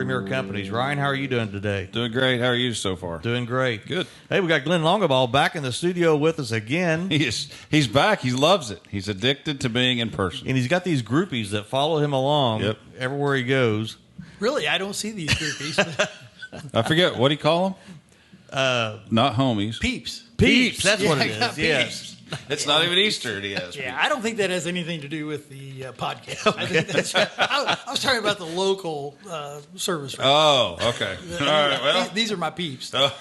Premier Companies. Ryan, how are you doing today? Doing great. How are you so far? Doing great. Good. Hey, we got Glenn Longabaugh back in the studio with us again. He's back. He loves it. He's addicted to being in person. And he's got these groupies that follow him along everywhere he goes. Really, I don't see these groupies. I forget. What do you call them? Not homies. Peeps. Peeps. That's what it is. Peeps. Yes. It's not even Easter, he has. Yeah, I don't think that has anything to do with the podcast. I think that's I was talking about the local service. Oh, okay. All right, well. These are my peeps. Well,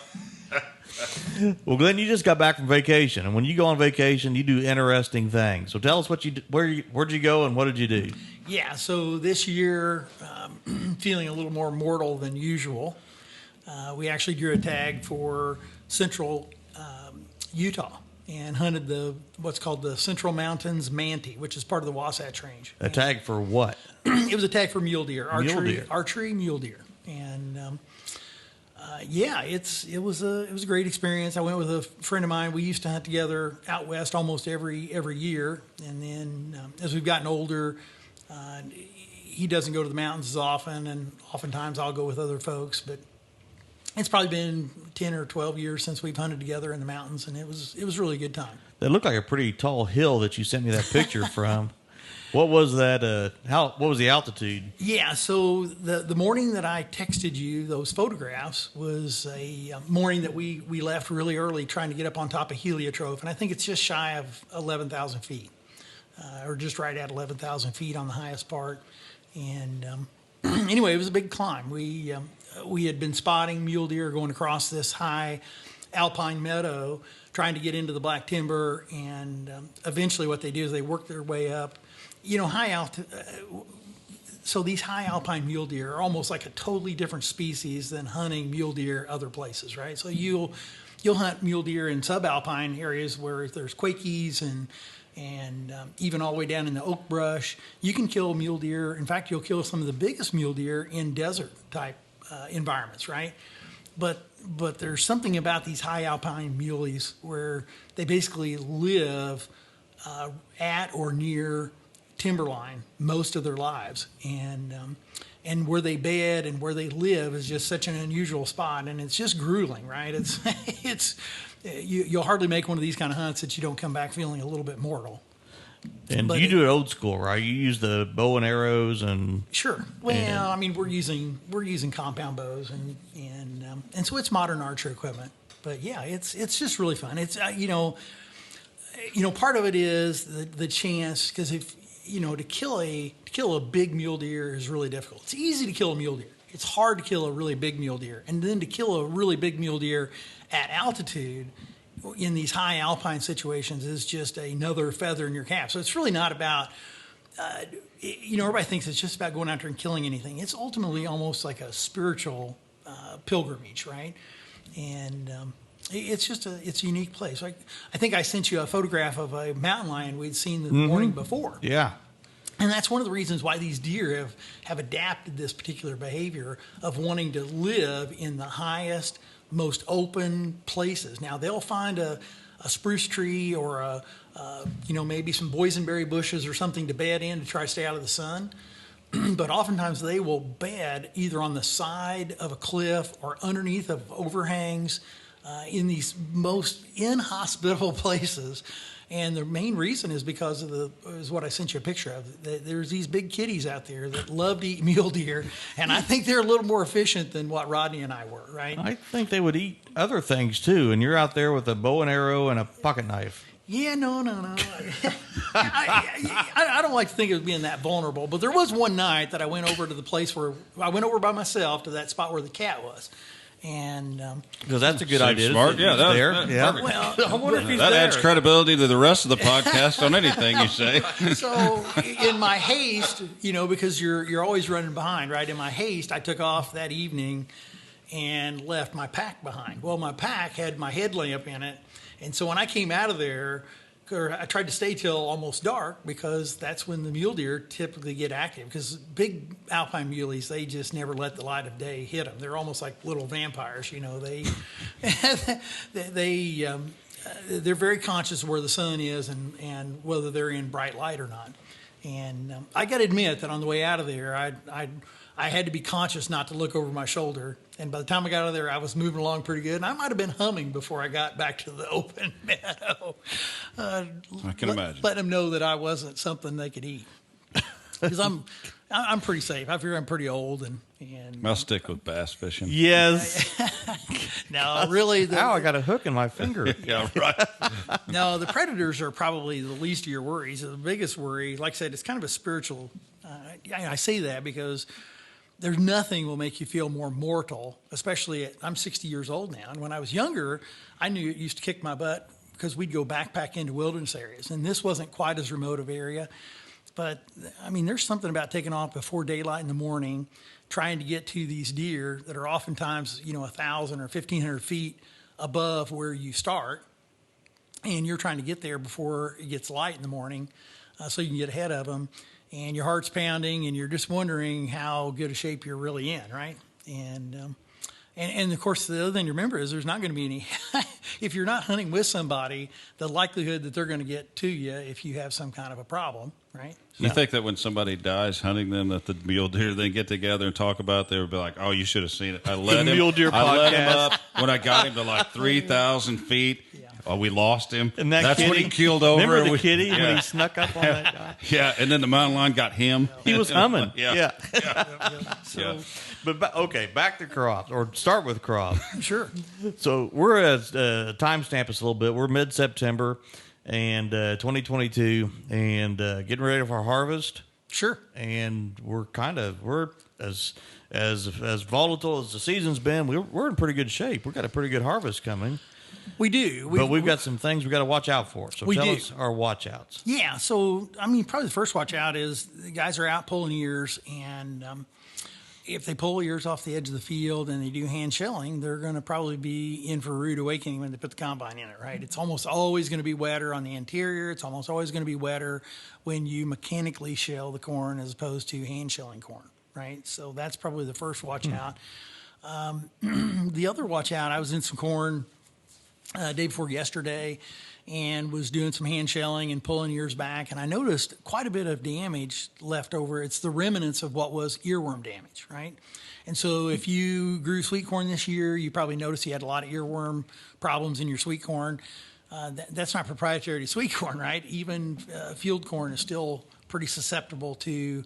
Glenn, you just got back from vacation, and when you go on vacation, you do interesting things. So tell us where'd you go and what did you do? Yeah, so this year, feeling a little more mortal than usual, we actually drew a tag for central Utah and hunted what's called the Central Mountains Manatee, which is part of the Wasatch Range. A tag for what? It was a tag for mule deer, archery mule deer, and it was a great experience. I went with a friend of mine. We used to hunt together out west almost every year, and then as we've gotten older, he doesn't go to the mountains as often, and oftentimes I'll go with other folks, but it's probably been 10 or 12 years since we've hunted together in the mountains, and it was really a good time. That looked like a pretty tall hill that you sent me that picture from. What was that? What was the altitude? Yeah, so the morning that I texted you those photographs was a morning that we left really early trying to get up on top of Heliotrope, and I think it's just shy of 11,000 feet, or just right at 11,000 feet on the highest part. And anyway, it was a big climb. We had been spotting mule deer going across this high alpine meadow, trying to get into the black timber, and eventually what they do is they work their way up. You know, so these high alpine mule deer are almost like a totally different species than hunting mule deer other places, right? So you'll hunt mule deer in subalpine areas where there's quakies and even all the way down in the oak brush. You can kill mule deer. In fact, you'll kill some of the biggest mule deer in desert type environments, right? But there's something about these high alpine muleys where they basically live at or near timberline most of their lives, and where they bed and where they live is just such an unusual spot, and it's just grueling, right? You'll hardly make one of these kind of hunts that you don't come back feeling a little bit mortal. And you do it old school, right? You use the bow and arrows and sure. Well, I mean, we're using compound bows and so it's modern archery equipment. But yeah, it's just really fun. It's part of it is the chance, because if to kill a big mule deer is really difficult. It's easy to kill a mule deer. It's hard to kill a really big mule deer, and then to kill a really big mule deer at altitude in these high alpine situations is just another feather in your cap. So it's really not about, everybody thinks it's just about going out there and killing anything. It's ultimately almost like a spiritual pilgrimage, right? And it's a unique place. I think I sent you a photograph of a mountain lion we'd seen the morning before. Yeah. And that's one of the reasons why these deer have adapted this particular behavior of wanting to live in the highest, most open places. Now, they'll find a spruce tree or maybe some boysenberry bushes or something to bed in to try to stay out of the sun. But oftentimes they will bed either on the side of a cliff or underneath of overhangs in these most inhospitable places. And the main reason is because is what I sent you a picture of. There's these big kitties out there that love to eat mule deer, and I think they're a little more efficient than what Rodney and I were, right? I think they would eat other things too, and you're out there with a bow and arrow and a pocket knife. Yeah, no. I don't like to think of being that vulnerable, but there was one night that I went over to the place where I went over by myself to that spot where the cat was. And because that's a good idea. Smart, yeah, there. Yeah. Well, I wonder if he's that there. adds credibility to the rest of the podcast on anything you say. So, in my haste, because you're always running behind, right? In my haste, I took off that evening and left my pack behind. Well, my pack had my headlamp in it, and so when I came out of there, I tried to stay till almost dark because that's when the mule deer typically get active. Because big alpine muleys, they just never let the light of day hit them. They're almost like little vampires, they're very conscious of where the sun is and whether they're in bright light or not. And I got to admit that on the way out of there, I I had to be conscious not to look over my shoulder. And by the time I got out of there, I was moving along pretty good. And I might have been humming before I got back to the open meadow. I can imagine. Let them know that I wasn't something they could eat. Because I'm pretty safe. I figure I'm pretty old, and I'll stick with bass fishing. Yes. no, really. Ow, I got a hook in my finger. Yeah, right. No, the predators are probably the least of your worries. The biggest worry, like I said, it's kind of a spiritual. I say that because there's nothing will make you feel more mortal, especially I'm 60 years old now. And when I was younger, I knew it used to kick my butt because we'd go backpack into wilderness areas. And this wasn't quite as remote of area. But, I mean, there's something about taking off before daylight in the morning, trying to get to these deer that are oftentimes, 1,000 or 1,500 feet above where you start. And you're trying to get there before it gets light in the morning so you can get ahead of them. And your heart's pounding, and you're just wondering how good a shape you're really in, right? And of course, the other thing to remember is there's not going to be any. If you're not hunting with somebody, the likelihood that they're going to get to you if you have some kind of a problem, right? You think that when somebody dies hunting them, that the mule deer then get together and talk about it, they would be like, "Oh, you should have seen it. I led him. Mule deer I led him podcast. up when I got him to like 3,000 feet. Oh, we lost him. And that's kitty, when he keeled over. Remember the kitty when he snuck up on that guy? Yeah, and then the mountain lion got him. He was humming. Yeah. So, But okay, back to crops, or start with crops. sure. So we're at timestamp us a little bit. We're mid-September, and 2022, and getting ready for our harvest. Sure. And we're as volatile as the season's been. We're in pretty good shape. We've got a pretty good harvest coming. We do. But we've got some things we've got to watch out for. So tell us our watch outs. Yeah. So, I mean, probably the first watch out is the guys are out pulling ears, and if they pull ears off the edge of the field and they do hand shelling, they're going to probably be in for a rude awakening when they put the combine in it, right? It's almost always going to be wetter on the interior. It's almost always going to be wetter when you mechanically shell the corn as opposed to hand shelling corn, right? So that's probably the first watch out. The other watch out, I was in some corn day before yesterday and was doing some hand shelling and pulling ears back, and I noticed quite a bit of damage left over. It's the remnants of what was earworm damage, right? And so if you grew sweet corn this year, you probably noticed you had a lot of earworm problems in your sweet corn. That's not proprietary to sweet corn, right? Even field corn is still pretty susceptible to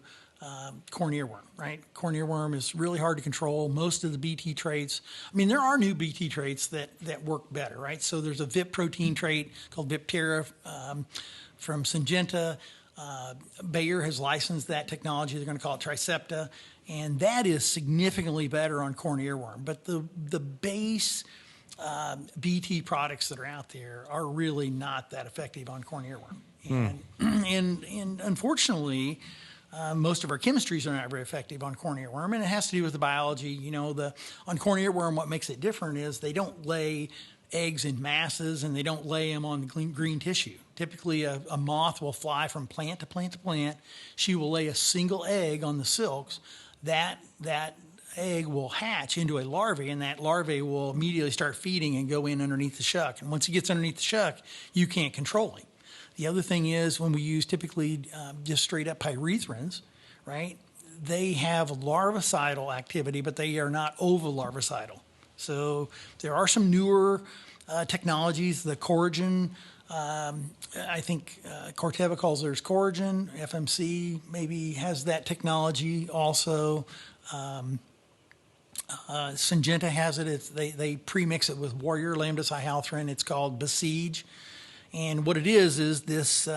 corn earworm, right? Corn earworm is really hard to control. Most of the BT traits, I mean, there are new BT traits that work better, right? So there's a VIP protein trait called Viptera from Syngenta. Bayer has licensed that technology. They're going to call it Tricepta, and that is significantly better on corn earworm. But the base BT products that are out there are really not that effective on corn earworm. And unfortunately, most of our chemistries are not very effective on corn earworm, and it has to do with the biology. On corn earworm, what makes it different is they don't lay eggs in masses, and they don't lay them on the green tissue. Typically, a moth will fly from plant to plant to plant. She will lay a single egg on the silks. That egg will hatch into a larvae, and that larvae will immediately start feeding and go in underneath the shuck. And once he gets underneath the shuck, you can't control him. The other thing is when we use typically just straight up pyrethrins, right, they have larvicidal activity, but they are not ovolarvicidal. So there are some newer technologies, the Coragen, I think Corteva calls theirs Coragen, FMC maybe has that technology also. Syngenta has it. They pre-mix it with Warrior lambda-cyhalothrin. It's called Besiege. And what it is this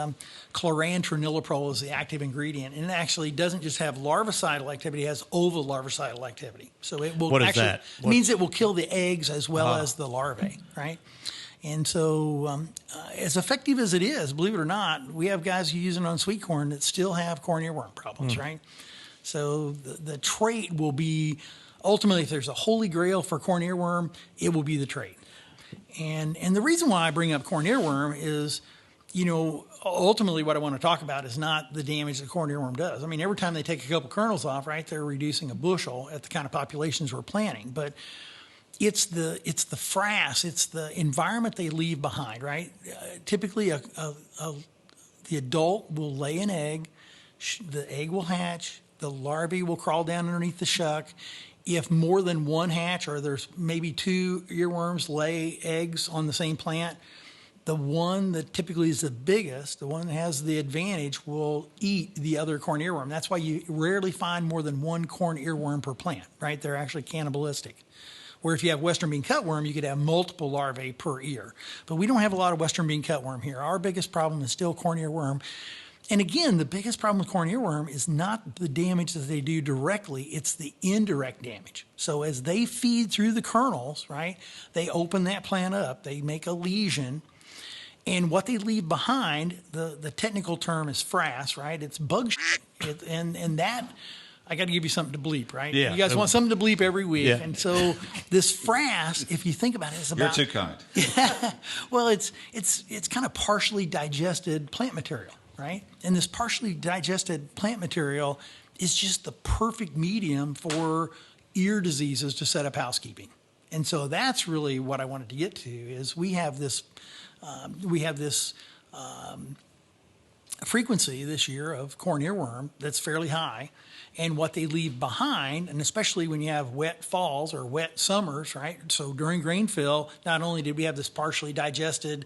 chlorantraniliprole is the active ingredient. And it actually doesn't just have larvicidal activity, it has ovolarvicidal activity. So it will What is that? It means it will kill the eggs as well as the larvae, right? And so as effective as it is, believe it or not, we have guys who use it on sweet corn that still have corn earworm problems, right? So the trait will be, ultimately, if there's a holy grail for corn earworm, it will be the trait. And the reason why I bring up corn earworm is, ultimately what I want to talk about is not the damage that corn earworm does. I mean, every time they take a couple kernels off, right, they're reducing a bushel at the kind of populations we're planting. But it's the frass, it's the environment they leave behind, right? Typically, the adult will lay an egg, the egg will hatch, the larvae will crawl down underneath the shuck. If more than one hatch, or there's maybe two earworms lay eggs on the same plant, the one that typically is the biggest, the one that has the advantage, will eat the other corn earworm. That's why you rarely find more than one corn earworm per plant, right? They're actually cannibalistic. Where if you have western bean cutworm, you could have multiple larvae per ear. But we don't have a lot of western bean cutworm here. Our biggest problem is still corn earworm. And again, the biggest problem with corn earworm is not the damage that they do directly, it's the indirect damage. So as they feed through the kernels, right, they open that plant up, they make a lesion, and what they leave behind, the technical term is frass, right? It's bug shit. And that, I got to give you something to bleep, right? Yeah. You guys want something to bleep every week. Yeah. And so this frass, if you think about it, is about... You're too kind. Well, it's kind of partially digested plant material, right? And this partially digested plant material is just the perfect medium for ear diseases to set up housekeeping. And so that's really what I wanted to get to, is we have this frequency this year of corn earworm that's fairly high, and what they leave behind, and especially when you have wet falls or wet summers, right? So during grain fill, not only did we have this partially digested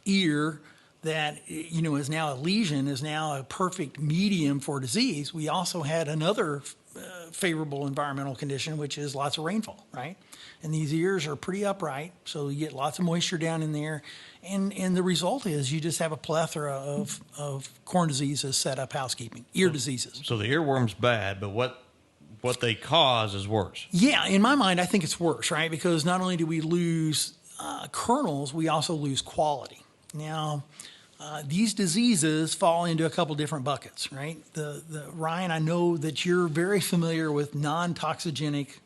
ear that, you know, is now a lesion, is now a perfect medium for disease, we also had another favorable environmental condition, which is lots of rainfall, right? And these ears are pretty upright, so you get lots of moisture down in there. And the result is you just have a plethora of corn diseases set up housekeeping, ear diseases. So the earworm's bad, but what they cause is worse. Yeah, in my mind, I think it's worse, right? Because not only do we lose kernels, we also lose quality. Now, these diseases fall into a couple different buckets, right? Ryan, I know that you're very familiar with non-toxigenic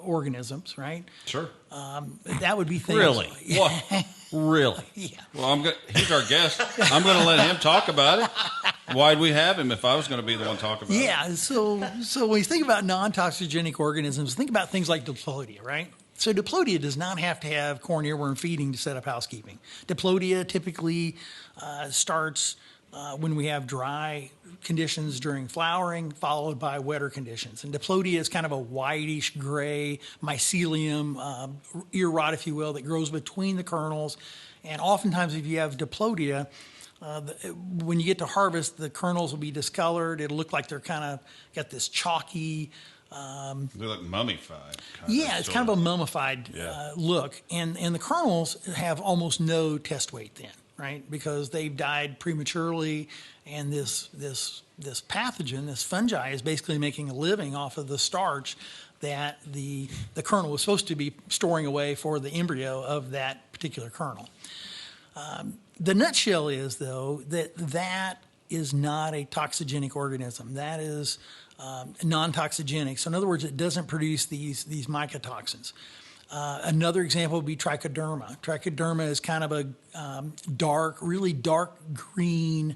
organisms, right? Sure. That would be things. Really? What? Really? Yeah. Well, he's our guest. I'm going to let him talk about it. Why'd we have him if I was going to be the one talking about it? Yeah. So when you think about non-toxigenic organisms, think about things like Diplodia, right? So Diplodia does not have to have corn earworm feeding to set up housekeeping. Diplodia typically starts when we have dry conditions during flowering, followed by wetter conditions. And Diplodia is kind of a whitish gray mycelium, ear rot, if you will, that grows between the kernels. And oftentimes if you have Diplodia, when you get to harvest, the kernels will be discolored. It'll look like they're kind of got this chalky... They look mummified. Yeah, it's kind of a mummified Yeah. look. And the kernels have almost no test weight then, right? Because they've died prematurely, and this pathogen, this fungi, is basically making a living off of the starch that the kernel was supposed to be storing away for the embryo of that particular kernel. The nutshell is, though, that is not a toxigenic organism. That is non-toxigenic. So in other words, it doesn't produce these mycotoxins. Another example would be trichoderma. Trichoderma is kind of a really dark green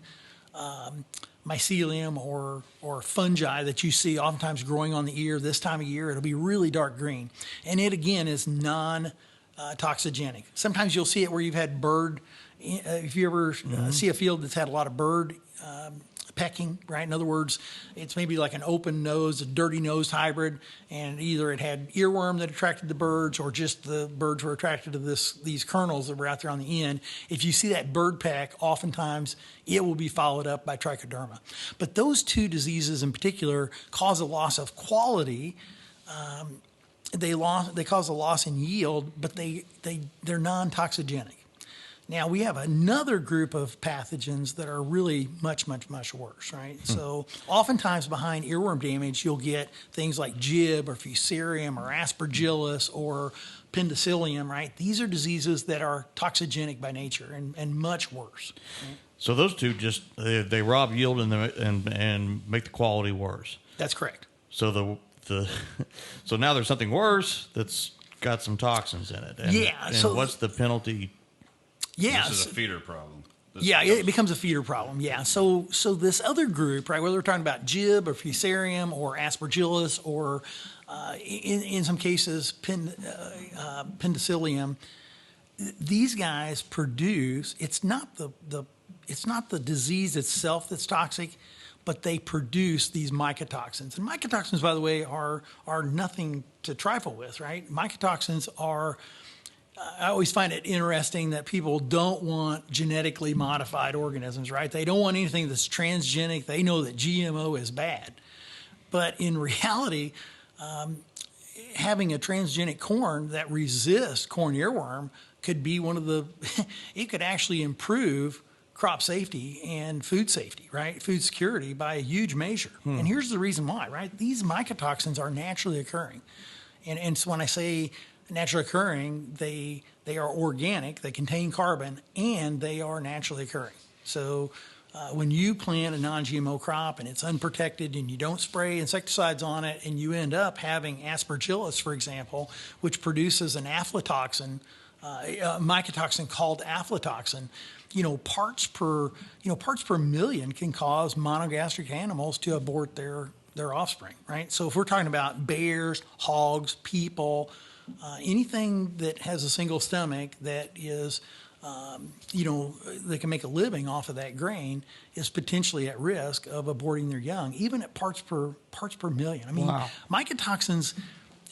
mycelium or fungi that you see oftentimes growing on the ear. This time of year, it'll be really dark green. And it, again, is non-toxigenic. Sometimes you'll see it where you've had bird, if you ever see a field that's had a lot of bird pecking, right? In other words, it's maybe like an open nose, a dirty nosed hybrid, and either it had earworm that attracted the birds, or just the birds were attracted to these kernels that were out there on the end. If you see that bird peck, oftentimes it will be followed up by trichoderma. But those two diseases in particular cause a loss of quality. They cause a loss in yield, but they're non-toxigenic. Now, we have another group of pathogens that are really much, much, much worse, right? So oftentimes behind earworm damage, you'll get things like jib or fusarium or aspergillus or penicillium, right? These are diseases that are toxigenic by nature and much worse. Right? So those two just they rob yield and make the quality worse. That's correct. So so now there's something worse that's got some toxins in it. And So what's the penalty? Yeah. This is a feeder problem. It becomes a feeder problem. Yeah. So this other group, right, whether we're talking about jib or fusarium or aspergillus or in some cases penicillium, these guys produce. It's not the disease itself that's toxic, but they produce these mycotoxins. And mycotoxins, by the way, are nothing to trifle with, right? Mycotoxins are, I always find it interesting that people don't want genetically modified organisms, right? They don't want anything that's transgenic. They know that GMO is bad. But in reality, having a transgenic corn that resists corn earworm could be one of the, it could actually improve crop safety and food safety, right? Food security by a huge measure. And here's the reason why, right? These mycotoxins are naturally occurring. And so when I say naturally occurring, they are organic, they contain carbon, and they are naturally occurring. So when you plant a non-GMO crop and it's unprotected and you don't spray insecticides on it and you end up having aspergillus, for example, which produces an aflatoxin, a mycotoxin called aflatoxin, parts per million can cause monogastric animals to abort their offspring, right? So if we're talking about bears, hogs, people, anything that has a single stomach that is they can make a living off of that grain is potentially at risk of aborting their young, even at parts per million. I mean, wow. Mycotoxins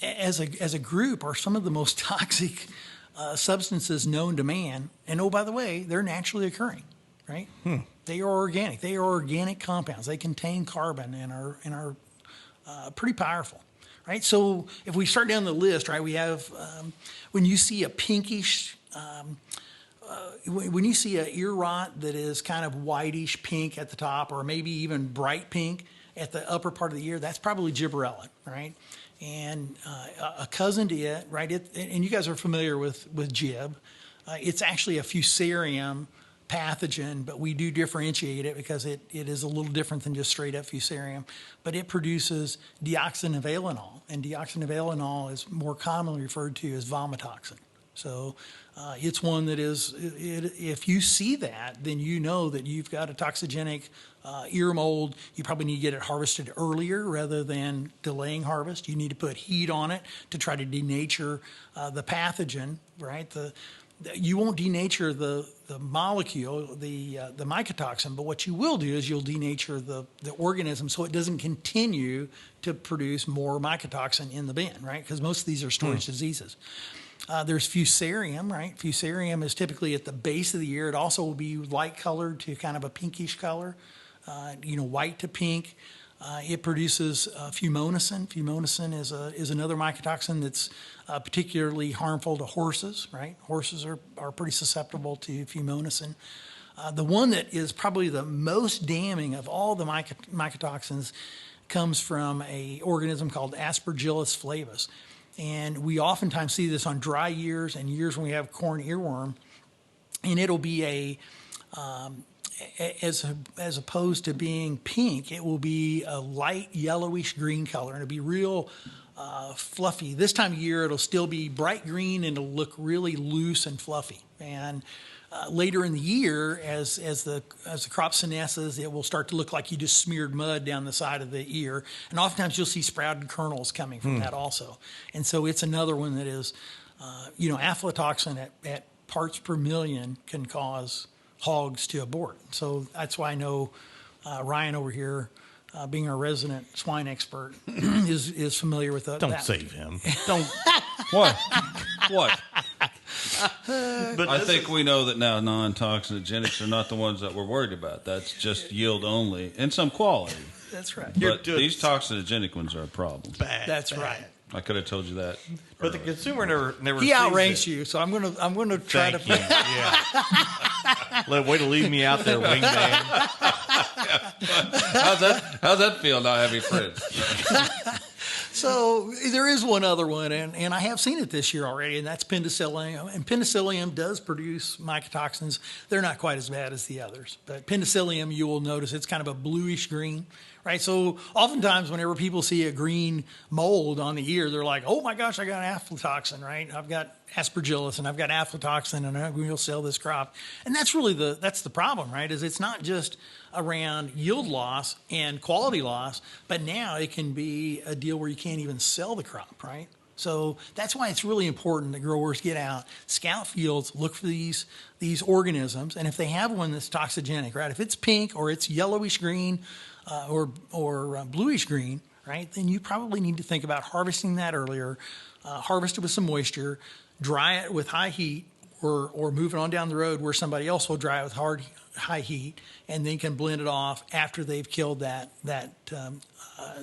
as a group are some of the most toxic substances known to man. And oh, by the way, they're naturally occurring, right? They are organic. They are organic compounds. They contain carbon and are pretty powerful. Right, so if we start down the list, right, we have when you see a pinkish, when you see an ear rot that is kind of whitish pink at the top, or maybe even bright pink at the upper part of the ear, that's probably gibberella, right? And a cousin to it, right? And you guys are familiar with gib. It's actually a fusarium pathogen, but we do differentiate it because it is a little different than just straight up fusarium. But it produces deoxynivalenol, and deoxynivalenol is more commonly referred to as vomitoxin. So it's one that is, if you see that, then you know that you've got a toxigenic ear mold. You probably need to get it harvested earlier rather than delaying harvest. You need to put heat on it to try to denature the pathogen, right? You won't denature the molecule, the mycotoxin, but what you will do is you'll denature the organism so it doesn't continue to produce more mycotoxin in the bin, right? Because most of these are storage diseases. There's fusarium, right? Fusarium is typically at the base of the ear. It also will be light colored to kind of a pinkish color, white to pink. It produces fumonisin. Fumonisin is another mycotoxin that's particularly harmful to horses, right? Horses are pretty susceptible to fumonisin. The one that is probably the most damning of all the mycotoxins comes from an organism called Aspergillus flavus. And we oftentimes see this on dry years and years when we have corn earworm. And it'll be as opposed to being pink, it will be a light yellowish green color, and it'll be real fluffy. This time of year, it'll still be bright green, and it'll look really loose and fluffy. And later in the year, as the crop senesces, it will start to look like you just smeared mud down the side of the ear. And oftentimes you'll see sprouted kernels coming from that also. And so it's another one that is, aflatoxin at parts per million can cause hogs to abort. So that's why I know Ryan over here, being our resident swine expert, is familiar with that. Don't save him. Don't. What? But I think we know that now non-toxinogenics are not the ones that we're worried about. That's just yield only and some quality. That's right. But these toxinogenic ones are a problem. That's right. I could have told you that. But the consumer never he sees outranks it. You, so I'm gonna try Thank to. you. Yeah. Way to leave me out there, wingman. How's that feel not having friends? So there is one other one, and I have seen it this year already, and that's penicillium. And penicillium does produce mycotoxins. They're not quite as bad as the others. But penicillium, you will notice it's kind of a bluish green, right? So oftentimes whenever people see a green mold on the ear, they're like, oh my gosh, I got aflatoxin, right? I've got aspergillus and I've got aflatoxin and I'm going to sell this crop. And that's really that's the problem, right? Is it's not just around yield loss and quality loss, but now it can be a deal where you can't even sell the crop, right? So that's why it's really important that growers get out, scout fields, look for these organisms, and if they have one that's toxigenic, right? If it's pink or it's yellowish green, or bluish green, right, then you probably need to think about harvesting that earlier, harvest it with some moisture, dry it with high heat, or move it on down the road where somebody else will dry it with high heat, and then can blend it off after they've killed that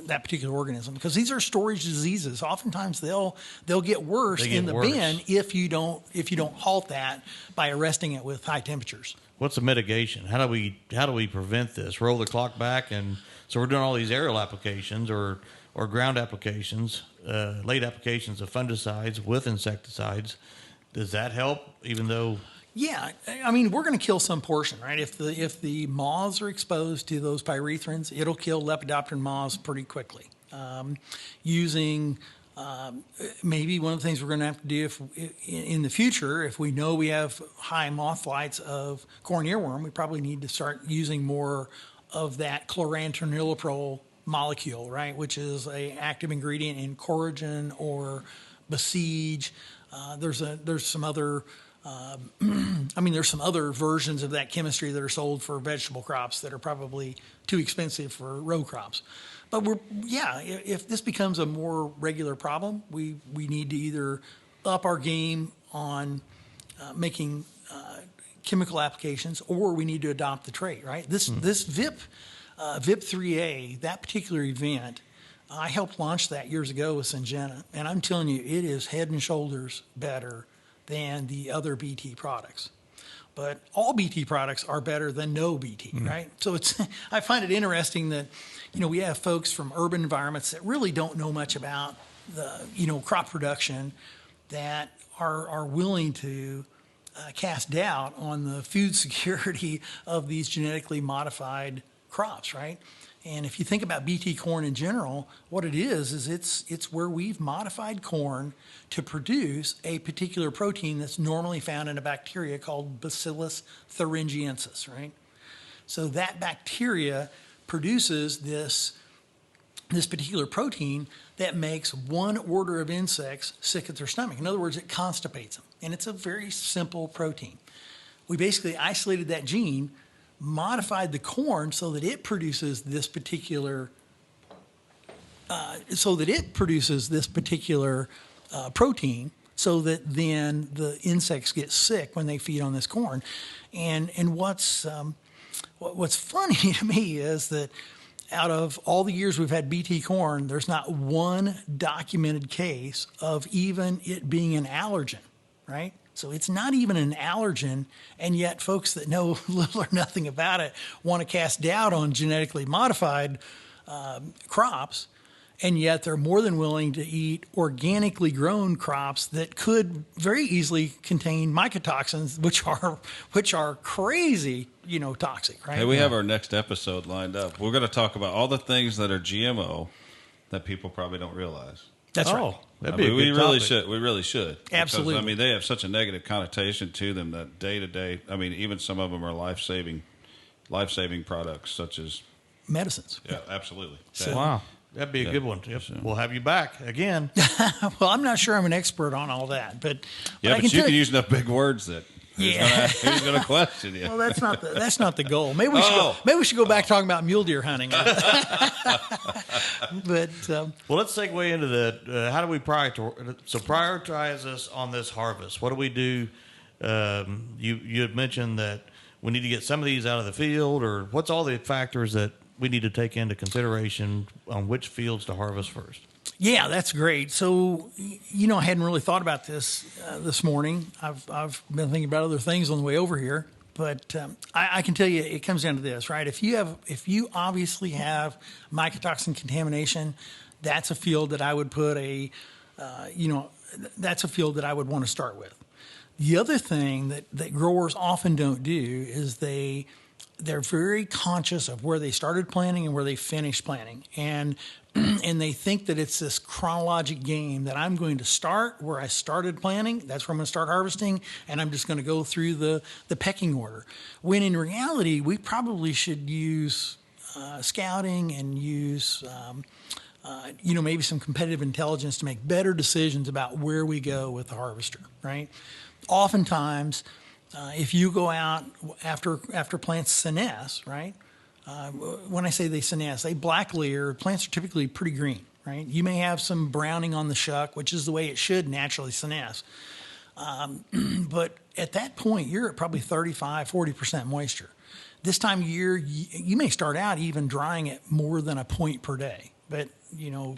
particular organism. Because these are storage diseases. Oftentimes they'll get worse in the bin if you don't halt that by arresting it with high temperatures. What's the mitigation? How do we prevent this? Roll the clock back, and so we're doing all these aerial applications or ground applications, late applications of fungicides with insecticides. Does that help? Even though, yeah, I mean, we're going to kill some portion, right? If the moths are exposed to those pyrethrins, it'll kill lepidopteran moths pretty quickly. Using maybe one of the things we're going to have to do in the future, if we know we have high moth flights of corn earworm, we probably need to start using more of that chlorantraniliprole molecule, right, which is a active ingredient in coragen or besiege. There's some other there's some other versions of that chemistry that are sold for vegetable crops that are probably too expensive for row crops. But if this becomes a more regular problem, we need to either up our game on making chemical applications, or we need to adopt the trait, right? This VIP 3A, that particular event, I helped launch that years ago with Syngenta, and I'm telling you, it is head and shoulders better than the other BT products. But all BT products are better than no BT, right? So I find it interesting that, we have folks from urban environments that really don't know much about the, crop production, that are willing to cast doubt on the food security of these genetically modified crops, right? And if you think about BT corn in general, what it is it's where we've modified corn to produce a particular protein that's normally found in a bacteria called Bacillus thuringiensis, right? So that bacteria produces this particular protein that makes one order of insects sick at their stomach. In other words, it constipates them. And it's a very simple protein. We basically isolated that gene, modified the corn so that it produces this particular protein, so that then the insects get sick when they feed on this corn. And what's funny to me is that out of all the years we've had BT corn, there's not one documented case of even it being an allergen, right? So it's not even an allergen, and yet folks that know little or nothing about it want to cast doubt on genetically modified crops, and yet they're more than willing to eat organically grown crops that could very easily contain mycotoxins, which are crazy, toxic, right? Hey, we have our next episode lined up. We're going to talk about all the things that are GMO that people probably don't realize. That's right. That'd be a good topic. We really should. Absolutely. Because, they have such a negative connotation to them that day to day. Even some of them are life saving products, such as medicines. Yeah, absolutely. Wow, that'd be a good one. Yep. We'll have you back again. Well, I'm not sure I'm an expert on all that, but you can use enough big words that. Who's going to question you? Well, that's not the goal. Maybe we should go back talking about mule deer hunting. But well, let's segue into the how do we prioritize this on this harvest? What do we do? You had mentioned that we need to get some of these out of the field, or what's all the factors that we need to take into consideration on which fields to harvest first? Yeah, that's great. So, I hadn't really thought about this this morning. I've been thinking about other things on the way over here, but I can tell you it comes down to this, right? If you obviously have mycotoxin contamination, that's a field that I would put that's a field that I would want to start with. The other thing that growers often don't do is they're very conscious of where they started planting and where they finished planting. And they think that it's this chronologic game that I'm going to start where I started planting. That's where I'm going to start harvesting. And I'm just going to go through the pecking order. When in reality, we probably should use scouting and use, maybe some competitive intelligence to make better decisions about where we go with the harvester, right? Oftentimes, if you go out after plants senesce, right, when I say they senesce, they black layer. Plants are typically pretty green, right? You may have some browning on the shuck, which is the way it should naturally senesce. But at that point, you're at probably 35, 40% moisture. This time of year, you may start out even drying it more than a point per day. But,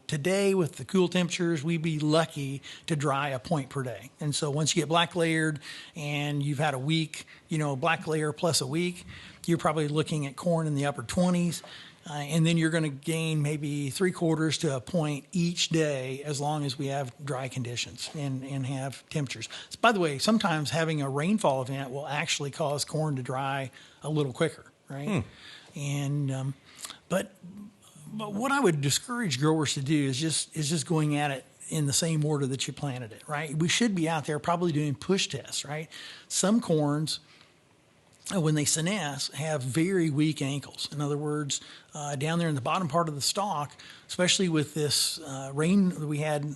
today with the cool temperatures, we'd be lucky to dry a point per day. And so once you get black layered and you've had a week, black layer plus a week, you're probably looking at corn in the upper 20s. And then you're going to gain maybe 3/4 to a point each day as long as we have dry conditions and have temperatures. So, by the way, sometimes having a rainfall event will actually cause corn to dry a little quicker, right? And but what I would discourage growers to do is just going at it in the same order that you planted it, right? We should be out there probably doing push tests, right? Some corns, when they senesce, have very weak ankles. In other words, down there in the bottom part of the stalk, especially with this rain that we had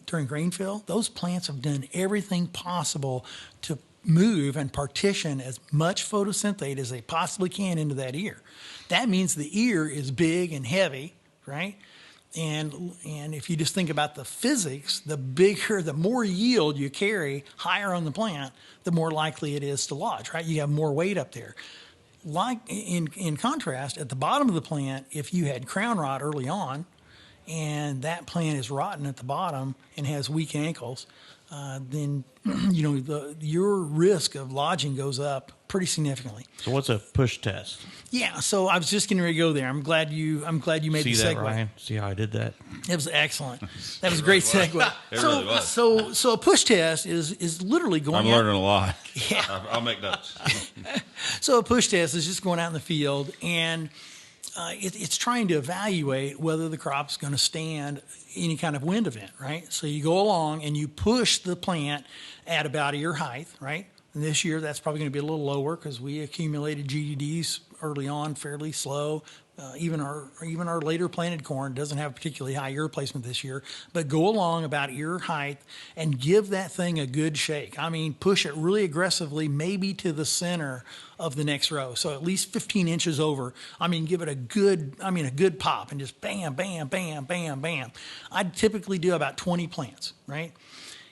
during grain fill, those plants have done everything possible to move and partition as much photosynthate as they possibly can into that ear. That means the ear is big and heavy, right? And if you just think about the physics, the more yield you carry higher on the plant, the more likely it is to lodge, right? You have more weight up there. Like in contrast, at the bottom of the plant, if you had crown rot early on, and that plant is rotten at the bottom and has weak ankles, then your risk of lodging goes up pretty significantly. So what's a push test? Yeah, so I was just getting ready to go there. I'm glad you made the segue. See that, Ryan? See how I did that? It was excellent. That was a great segue. really was. So a push test is literally going. I'm learning a lot. Yeah. I'll make notes. So a push test is just going out in the field and it's trying to evaluate whether the crop's going to stand any kind of wind event, right? So you go along and you push the plant at about ear height, right? And this year that's probably going to be a little lower because we accumulated GDDs early on fairly slow. Even our later planted corn doesn't have particularly high ear placement this year, but go along about ear height and give that thing a good shake. I mean, push it really aggressively, maybe to the center of the next row. So at least 15 inches over. I mean, give it a good pop and just bam, bam, bam, bam, bam. I'd typically do about 20 plants, right?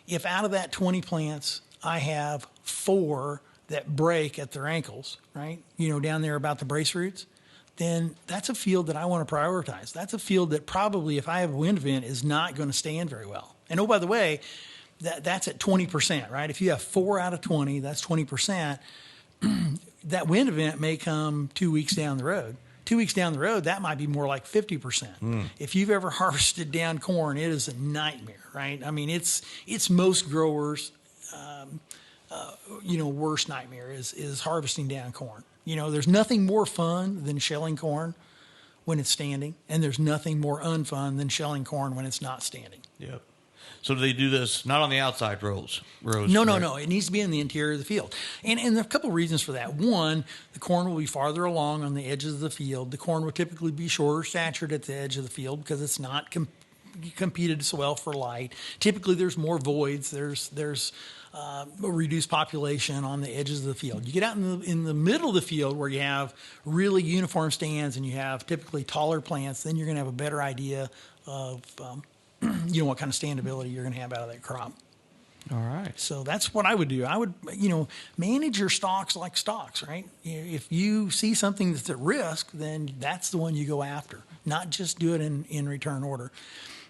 If out of that 20 plants, I have 4 that break at their ankles, right? Down there about the brace roots, then that's a field that I want to prioritize. That's a field that probably, if I have a wind event, is not going to stand very well. And oh, by the way, that's at 20%, right? If you have 4 out of 20, that's 20%. That wind event may come 2 weeks down the road. 2 weeks down the road, that might be more like 50%. If you've ever harvested down corn, it is a nightmare, right? I mean, it's most growers' worst nightmare is harvesting down corn. There's nothing more fun than shelling corn when it's standing, and there's nothing more unfun than shelling corn when it's not standing. Yep. So do they do this not on the outside rows? No. It needs to be in the interior of the field. And there are a couple of reasons for that. One, the corn will be farther along on the edges of the field. The corn will typically be shorter statured at the edge of the field because it's not competed so well for light. Typically, there's more voids. There's a reduced population on the edges of the field. You get out in the middle of the field where you have really uniform stands and you have typically taller plants, then you're going to have a better idea of what kind of standability you're going to have out of that crop. All right. So that's what I would do. I would, manage your stocks like stocks, right? If you see something that's at risk, then that's the one you go after, not just do it in return order.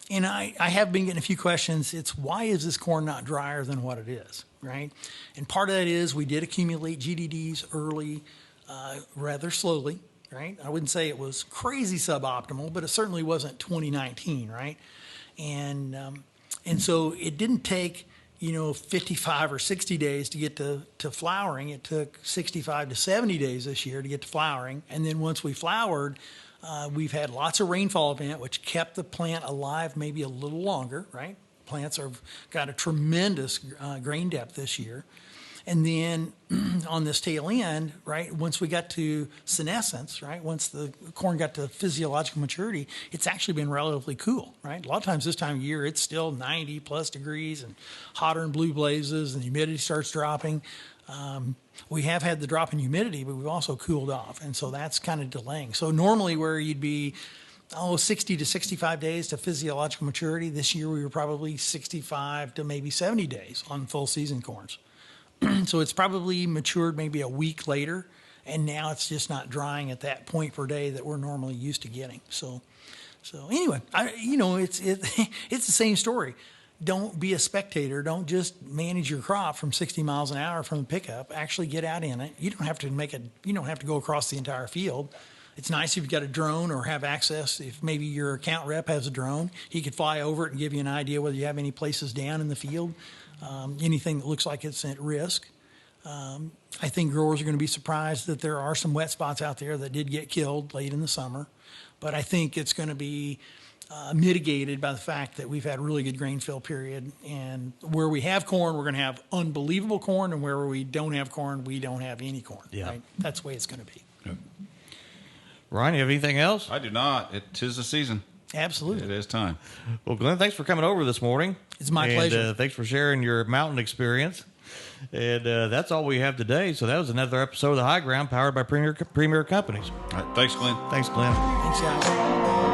And I have been getting a few questions. It's why is this corn not drier than what it is, right? And part of that is we did accumulate GDDs early, rather slowly, right? I wouldn't say it was crazy suboptimal, but it certainly wasn't 2019, right? And so it didn't take 55 or 60 days to get to flowering. It took 65 to 70 days this year to get to flowering. And then once we flowered, we've had lots of rainfall event, which kept the plant alive maybe a little longer, right? Plants have got a tremendous grain depth this year. And then on this tail end, right, once we got to senescence, right, once the corn got to physiological maturity, it's actually been relatively cool, right? A lot of times this time of year, it's still 90 plus degrees and hotter than blue blazes, and the humidity starts dropping. We have had the drop in humidity, but we've also cooled off, and so that's kind of delaying. So normally where you'd be 60 to 65 days to physiological maturity, this year we were probably 65 to maybe 70 days on full season corns. So it's probably matured maybe a week later, and now it's just not drying at that point per day that we're normally used to getting. So anyway, it's it's the same story. Don't be a spectator. Don't just manage your crop from 60 miles an hour from the pickup. Actually get out in it. You don't have to go across the entire field. It's nice if you've got a drone or have access. If maybe your account rep has a drone, he could fly over it and give you an idea whether you have any places down in the field, anything that looks like it's at risk. I think growers are going to be surprised that there are some wet spots out there that did get killed late in the summer, but I think it's going to be mitigated by the fact that we've had a really good grain fill period, and where we have corn, we're going to have unbelievable corn, and where we don't have corn, we don't have any corn. Yeah. Right? That's the way it's going to be. Yep. Ryan, you have anything else? I do not. It 'tis the season. Absolutely. It is time. Well, Glenn, thanks for coming over this morning. It's my pleasure. Thanks for sharing your mountain experience. And that's all we have today. So that was another episode of The High Ground, powered by Premier Companies. All right. Thanks, Glenn. Thanks, Glenn. Thanks, guys.